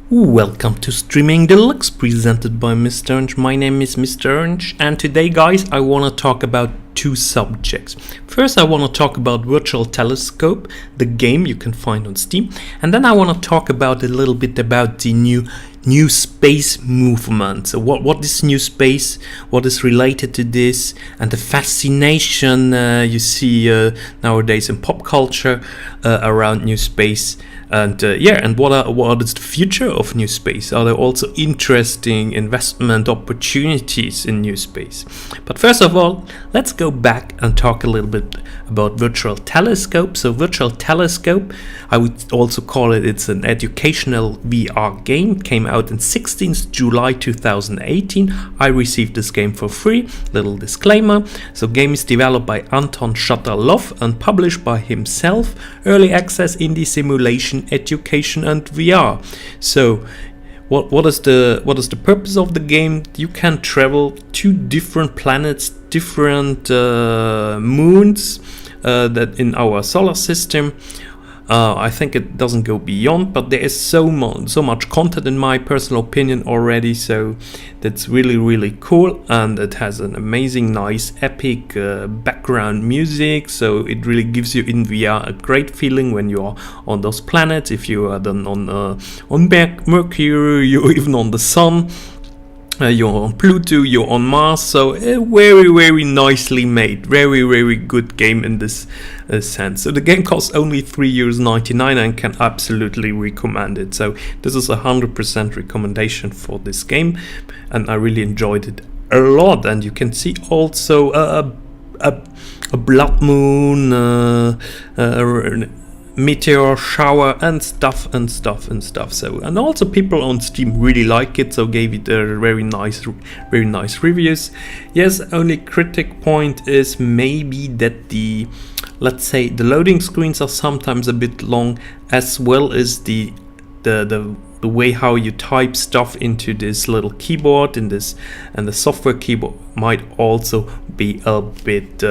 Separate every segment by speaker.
Speaker 1: Welcome to Streaming Deluxe, presented by Mr. Orange. My name is Mr. Orange, and today, guys, I want to talk about two subjects. First, I want to talk about Virtual Telescope, the game you can find on Steam, and then I want to talk about a little bit about the new space movement. So what is new space, what is related to this, and the fascination you see nowadays in pop culture around new space. And what is the future of new space? Are there also interesting investment opportunities in new space? But first of all, let's go back and talk a little bit about Virtual Telescope. So Virtual Telescope, I would also call it's an educational VR game. It came out on 16th July 2018. I received this game for free. Little disclaimer. So game is developed by Anton Shatalov and published by himself. Early access indie simulation, education and VR. So what is the purpose of the game? You can travel to different planets, different moons that in our solar system. I think it doesn't go beyond, but there is so much content in my personal opinion already, so that's really cool, and it has an amazing, nice, epic background music, so it really gives you in VR a great feeling when you are on those planets. If you are then on Mercury, you're even on the Sun. You're on Pluto, you're on Mars, so very nicely made, very good game in this sense. So the game costs only €3.99 and can absolutely recommend it. So this is 100% recommendation for this game, and I really enjoyed it a lot. And you can see also a blood moon, meteor shower and stuff. So, and also people on Steam really like it, so gave it a very nice reviews. Yes, only critic point is maybe that the loading screens are sometimes a bit long, as well as the way how you type stuff into this little keyboard and the software keyboard might also be a bit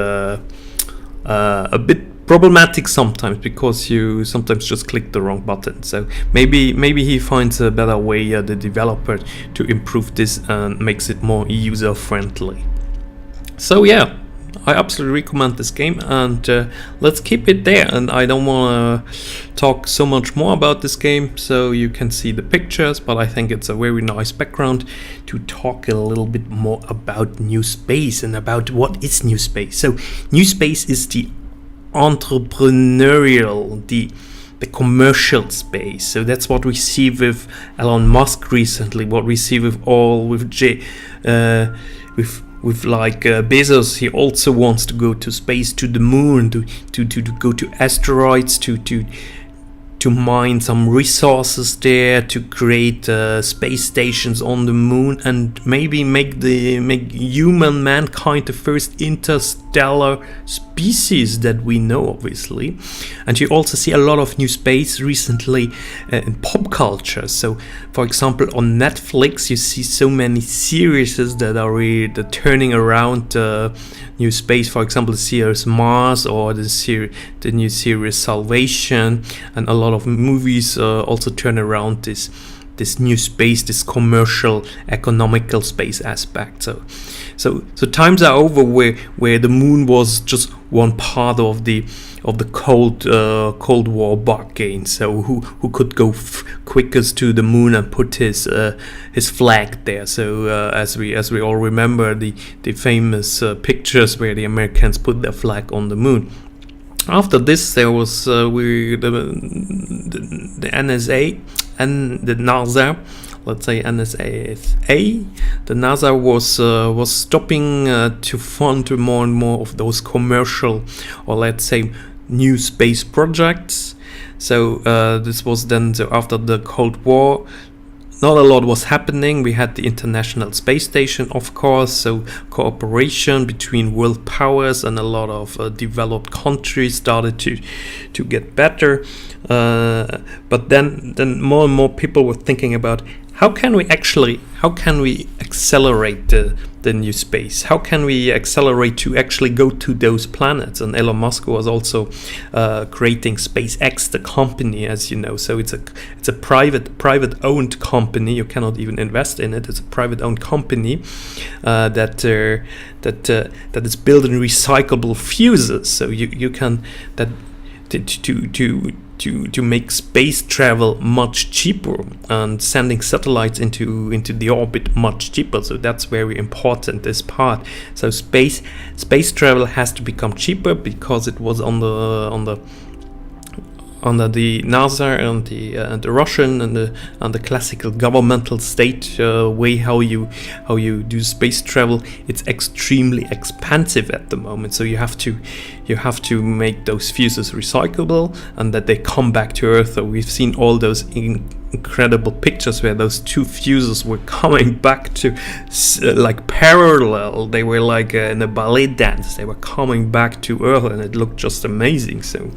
Speaker 1: problematic sometimes, because you sometimes just click the wrong button. So maybe he finds a better way, the developer, to improve this and makes it more user friendly. So yeah, I absolutely recommend this game, and let's keep it there. And I don't want to talk so much more about this game, so you can see the pictures, but I think it's a very nice background to talk a little bit more about new space and about what is new space. So new space is the entrepreneurial, the commercial space. So that's what we see with Elon Musk recently, what we see with Bezos. He also wants to go to space, to the moon, to go to asteroids, to mine some resources there, to create space stations on the moon, and maybe make mankind the first interstellar species that we know, obviously. And you also see a lot of new space recently in pop culture. So, for example, on Netflix, you see so many series that are really turning around new space. For example, the series Mars, or the new series Salvation, and a lot of movies also turn around this new space, this commercial, economical space aspect. So times are over where the moon was just one part of the Cold War bargain. So who could go quickest to the moon and put his flag there? So as we all remember the famous pictures where the Americans put their flag on the moon. After this, there was the NSA and the NASA. Let's say NSA. The NASA was stopping to fund more and more of those commercial, or let's say new space projects. So this was then after the Cold War. Not a lot was happening. We had the International Space Station, of course, so cooperation between world powers and a lot of developed countries started to get better. But then more and more people were thinking about how can we accelerate the new space? How can we accelerate to actually go to those planets? And Elon Musk was also creating SpaceX, the company, as you know. So it's a private owned company. You cannot even invest in it. It's a private owned company that is building recyclable fuses. So you can to make space travel much cheaper and sending satellites into the orbit much cheaper. So that's very important, this part. So space travel has to become cheaper, because it was under the NASA and the Russian and the classical governmental state way how you do space travel. It's extremely expensive at the moment. So you have to make those fuses recyclable and that they come back to Earth. So we've seen all those incredible pictures where those two fuses were coming back to like parallel. They were like in a ballet dance. They were coming back to Earth, and it looked just amazing. So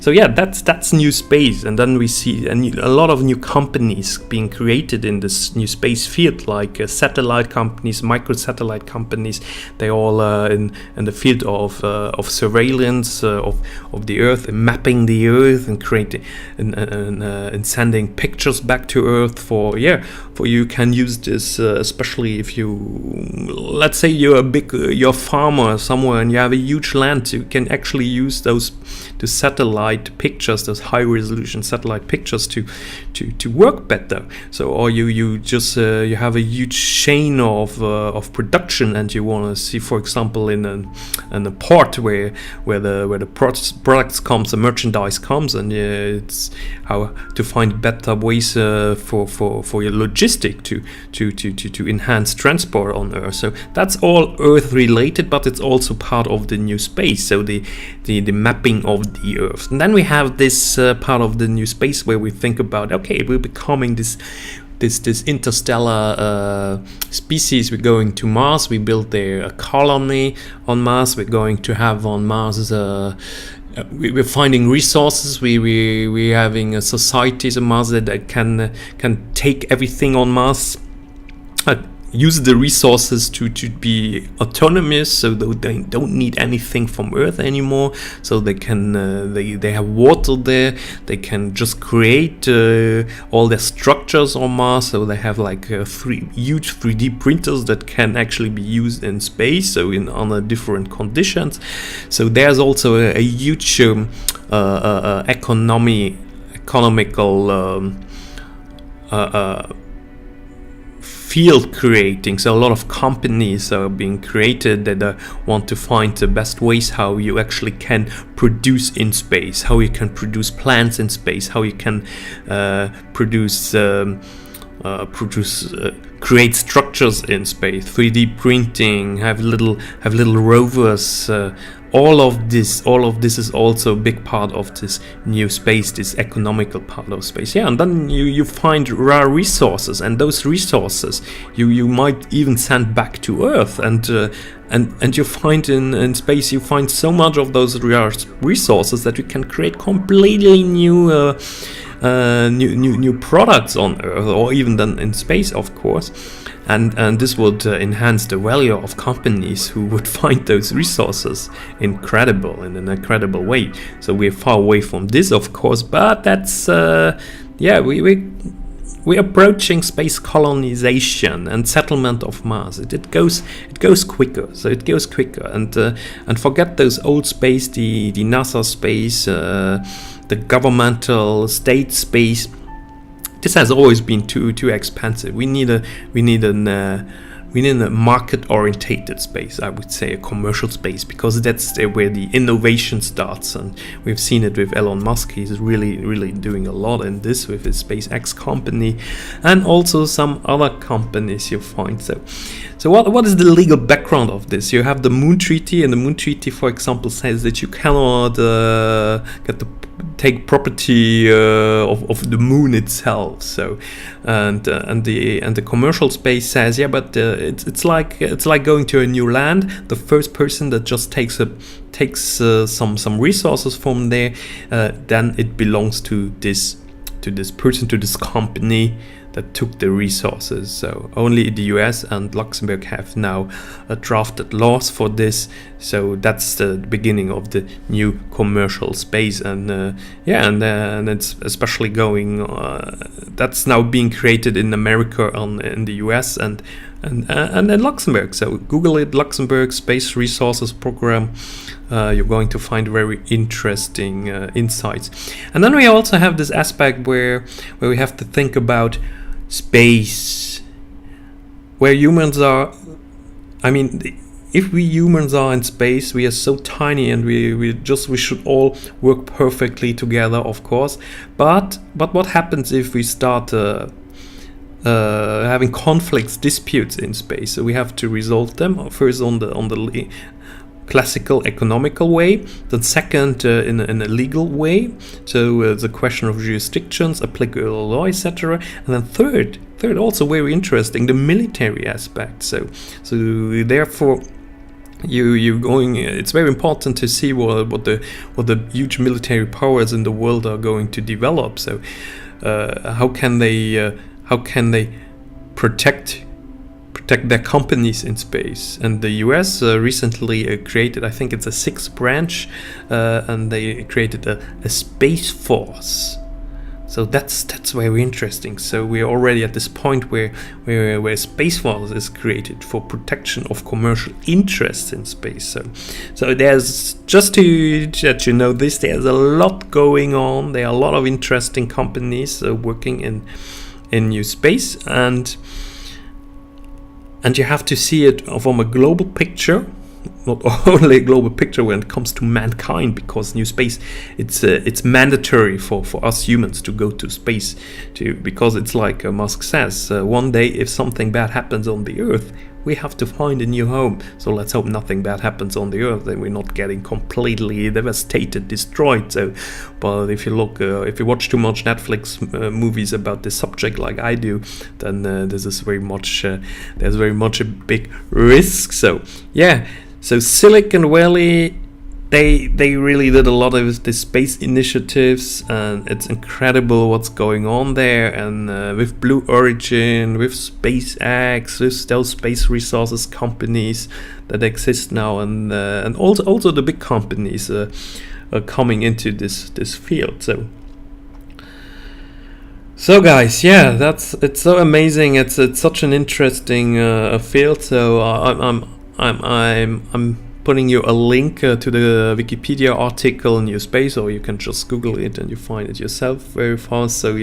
Speaker 1: yeah, that's new space. And then we see a lot of new companies being created in this new space field, like satellite companies, microsatellite companies. They all in the field of surveillance of the Earth, and mapping the Earth, and creating and sending pictures back to Earth for you can use this especially if let's say you're a farmer somewhere and you have a huge land. You can actually use the satellite pictures, those high resolution satellite pictures to work better. So, or you just you have a huge chain of production, and you want to see, for example, in a port where the products comes, the merchandise comes, and it's how to find better ways for your logistic to enhance transport on Earth. So that's all Earth related, but it's also part of the new space. So the mapping of the Earth. And then we have this part of the new space where we think about, okay, we're becoming this interstellar species. We're going to Mars. We built there a colony on Mars. We're going to have on Mars we're finding resources. We're having a societies on Mars that can take everything on Mars, use the resources to be autonomous, so they don't need anything from Earth anymore. So they can they have water there. They can just create all their structures on Mars. So they have like huge 3D printers that can actually be used in space, so under different conditions. So there's also a huge economical field creating. So a lot of companies are being created that want to find the best ways how you actually can produce in space, how you can produce plants in space, how you can create structures in space, 3D printing, have little rovers. All of this is also a big part of this new space, this economical part of space. Yeah, and then you find rare resources, and those resources you might even send back to Earth, and you find in space, you find so much of those rare resources that you can create completely new products on Earth, or even then in space, of course. And this would enhance the value of companies who would find those resources in an incredible way. So we're far away from this, of course, but that's we're approaching space colonization and settlement of Mars. It goes quicker. So it goes quicker, and forget those old space, the NASA space, the governmental state space. This has always been too expensive. We need a market-orientated space, I would say, a commercial space, because that's where the innovation starts. And we've seen it with Elon Musk. He's really doing a lot in this with his SpaceX company, and also some other companies you find. So what is the legal background of this? You have the Moon Treaty, and the Moon Treaty, for example, says that you cannot take property of the moon itself. So and the commercial space says, yeah, but it's like going to a new land. The first person that just takes some resources from there, then it belongs to this person, to this company that took the resources. So only the US and Luxembourg have now drafted laws for this. So that's the beginning of the new commercial space, and and it's especially going. That's now being created in America and in the US and in Luxembourg. So Google it, Luxembourg Space Resources Program. You're going to find very interesting insights. And then we also have this aspect where we have to think about space, where humans are. I mean, if we humans are in space, we are so tiny, and we should all work perfectly together, of course. But what happens if we start having conflicts, disputes in space? So we have to resolve them first on the classical economical way, then second in a legal way, so the question of jurisdictions, applicable law, etc., and then third also very interesting, the military aspect. So therefore you going, it's very important to see what the huge military powers in the world are going to develop. So how can they protect their companies in space? And the US recently created, I think it's a 6th branch, and they created a space force. So that's very interesting. So we're already at this point where Space Force is created for protection of commercial interests in space. So there's, just to let you know this, there's a lot going on. There are a lot of interesting companies working in new space, and you have to see it from a global picture, not only a global picture when it comes to mankind, because new space, it's mandatory for us humans to go to space, because it's like Musk says, one day if something bad happens on the Earth, we have to find a new home. So let's hope nothing bad happens on the Earth, and we're not getting completely devastated, destroyed. So, but if you look, if you watch too much Netflix movies about this subject like I do, then this is very much there's very much a big risk. So yeah, so Silicon Valley, they really did a lot of the space initiatives, and it's incredible what's going on there. And with Blue Origin, with SpaceX, with those space resources companies that exist now, and also the big companies are coming into this field. So guys, yeah, it's so amazing. It's such an interesting field. So I'm putting you a link to the Wikipedia article in your space, or you can just Google it and you find it yourself very fast. So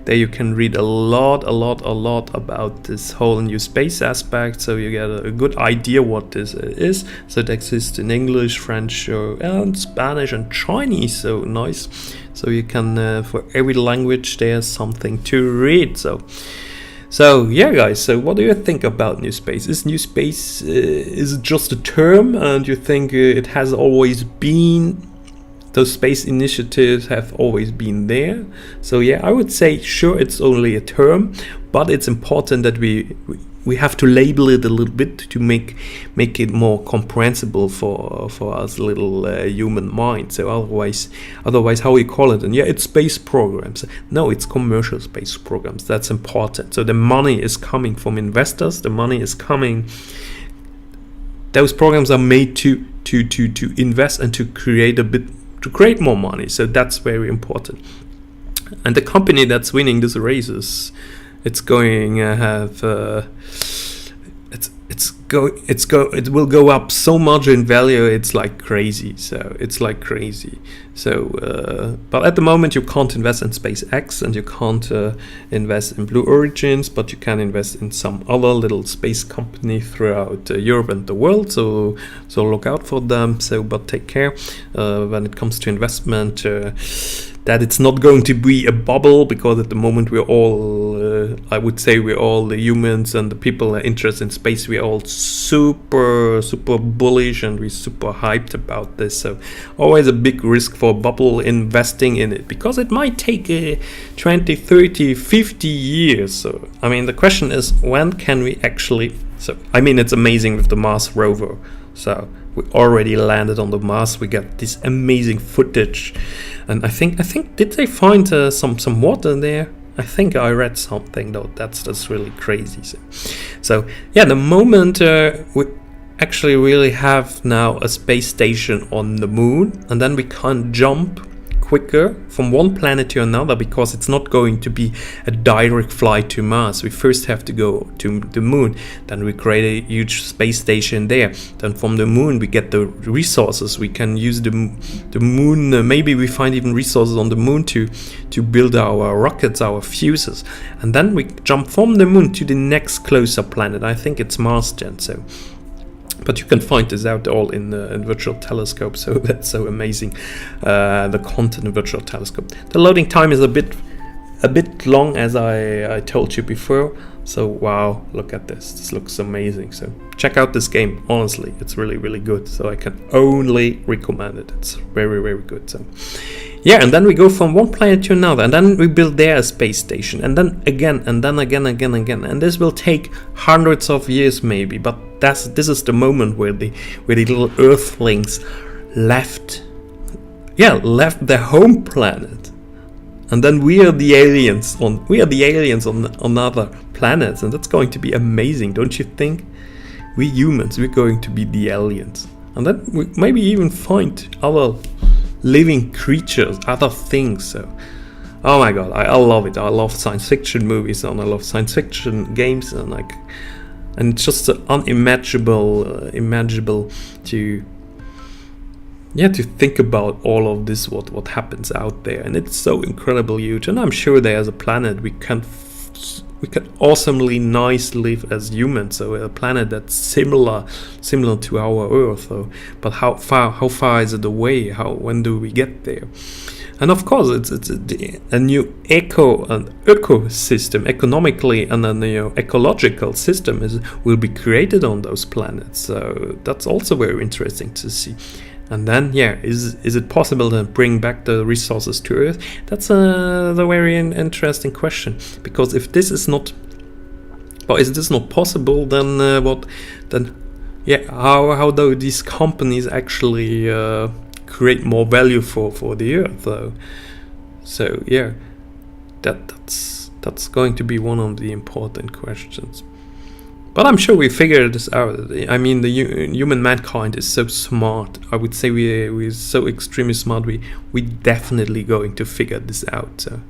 Speaker 1: there you can read a lot about this whole new space aspect, so you get a good idea what this is. So it exists in English, French, and Spanish and Chinese. So nice. So you can for every language there's something to read. So yeah, guys, so what do you think about new space? Is new space is it just a term, and you think it has always been, those space initiatives have always been there? So yeah, I would say sure, it's only a term, but it's important that we have to label it a little bit to make it more comprehensible for us little human mind. So otherwise how we call it? And yeah, it's space programs. No, it's commercial space programs. That's important. So the money is coming from investors. The money is coming. Those programs are made to invest and to create more money. So that's very important. And the company that's winning these races, it's going to have it will go up so much in value. It's like crazy. But at the moment you can't invest in SpaceX, and you can't invest in Blue Origins, but you can invest in some other little space company throughout Europe and the world. So look out for them. But take care when it comes to investment. That it's not going to be a bubble, because at the moment we're all, I would say we're all the humans and the people interested in space, we're all super bullish, and we're super hyped about this. So always a big risk for bubble investing in it, because it might take 20, 30, 50 years. So I mean, the question is, when can we actually, so I mean, it's amazing with the Mars rover. So we already landed on the Mars. We got this amazing footage, and I think did they find some water there? I think I read something though. That's really crazy. So yeah, the moment we actually really have now a space station on the moon, and then we can jump quicker from one planet to another, because it's not going to be a direct flight to Mars. We first have to go to the moon, then we create a huge space station there, then from the moon we get the resources. We can use the moon, maybe we find even resources on the moon to build our rockets, our fuses, and then we jump from the moon to the next closer planet. I think it's Mars then. So but you can find this out all in Virtual Telescope, so that's so amazing, the content in Virtual Telescope. The loading time is a bit long, as I told you before. So wow, look at this looks amazing. So check out this game, honestly, it's really, really good. So I can only recommend it. It's very, very good. So yeah, and then we go from one planet to another, and then we build there a space station, and then again, and then again, and this will take hundreds of years maybe, but this is the moment where the little Earthlings left their home planet, and then we are the aliens on other planets, and that's going to be amazing, don't you think? We humans, we're going to be the aliens, and then we maybe even find other living creatures, other things. So oh my god, I love it. I love science fiction movies, and I love science fiction games, and it's just unimaginable to think about all of this, what happens out there, and it's so incredibly huge. And I'm sure there's a planet we can awesomely nice live as humans, so a planet that's similar to our Earth. So, but how far is it away? When do we get there? And of course, it's a new ecosystem, economically, and a ecological system will be created on those planets. So that's also very interesting to see. And then, is it possible to bring back the resources to Earth? That's the very interesting question. Because if this is not possible, then how do these companies actually create more value for the Earth? So yeah, that's going to be one of the important questions. But I'm sure we figured this out. I mean, the human mankind is so smart. I would say we're so extremely smart. We definitely going to figure this out. So,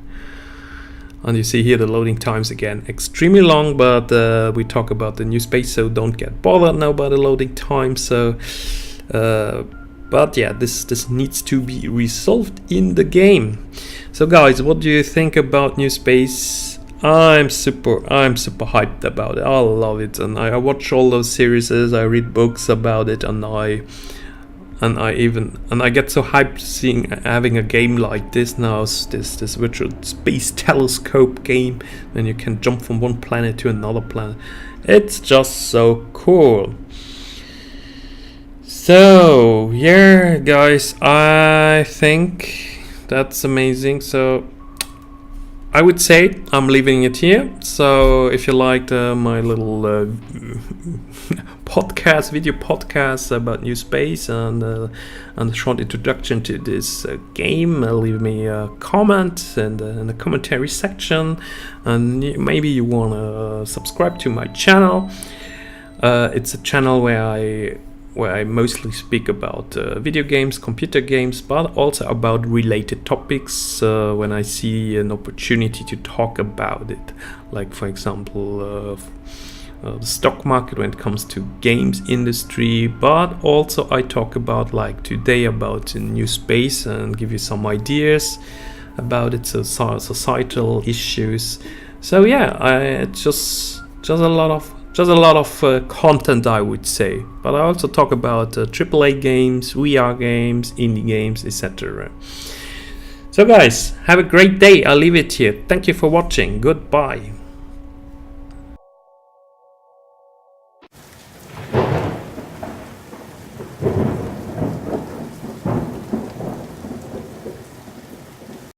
Speaker 1: and you see here the loading times again, extremely long. But we talk about the new space, so don't get bothered now by the loading time. So, but yeah, this needs to be resolved in the game. So, guys, what do you think about new space? I'm super hyped about it. I love it, and I watch all those series, I read books about it, and I get so hyped having a game like this now, this Virtual Space Telescope game, and you can jump from one planet to another planet. It's just so cool. So yeah, guys, I think that's amazing. So I would say I'm leaving it here. So if you liked my little video podcast about new space and a short introduction to this game, leave me a comment in the commentary section, and maybe you want to subscribe to my channel. It's a channel where I mostly speak about video games, computer games, but also about related topics when I see an opportunity to talk about it. Like, for example, the stock market when it comes to games industry, but also I talk about, like today, about new space and give you some ideas about it, so societal issues. So yeah, it's just a lot of content, I would say. But I also talk about AAA games, VR games, indie games, etc. So guys, have a great day. I'll leave it here. Thank you for watching. Goodbye.